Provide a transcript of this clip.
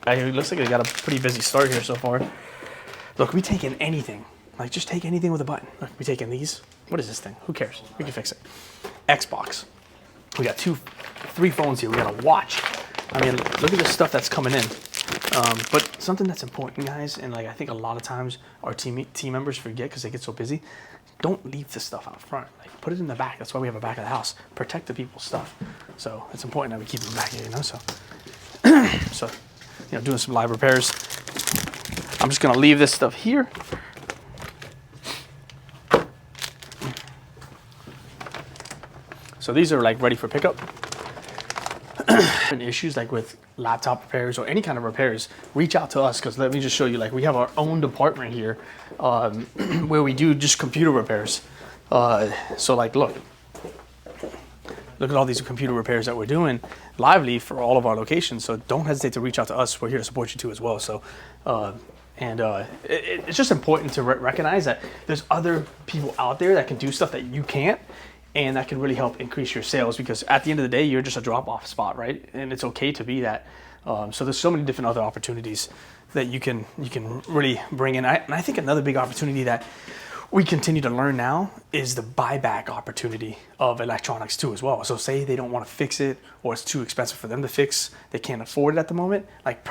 It looks like I got a pretty busy start here so far. Look, we taking anything. Like, just take anything with a button. Look, we taking these. What is this thing? Who cares? We can fix it. Xbox. We got 3 phones here. We got a watch. I mean, look at the stuff that's coming in. But something that's important, guys, and like I think a lot of times our team members forget because they get so busy. Don't leave this stuff out front. Like, put it in the back. That's why we have a back of the house. Protect the people's stuff. So it's important that we keep it back here, you know. So, so you know, doing some live repairs. I'm just gonna leave this stuff here. So these are like ready for pickup. Issues like with laptop repairs or any kind of repairs, reach out to us, because let me just show you, like, we have our own department here where we do just computer repairs. So like, look at all these computer repairs that we're doing lively for all of our locations. So don't hesitate to reach out to us. We're here to support you too as well. So it's just important to recognize that there's other people out there that can do stuff that you can't, and that can really help increase your sales, because at the end of the day, you're just a drop-off spot, right? And it's okay to be that. So there's so many different other opportunities that you can really bring in. And I think another big opportunity that we continue to learn now is the buyback opportunity of electronics too as well. So say they don't want to fix it, or it's too expensive for them to fix, they can't afford it at the moment. Like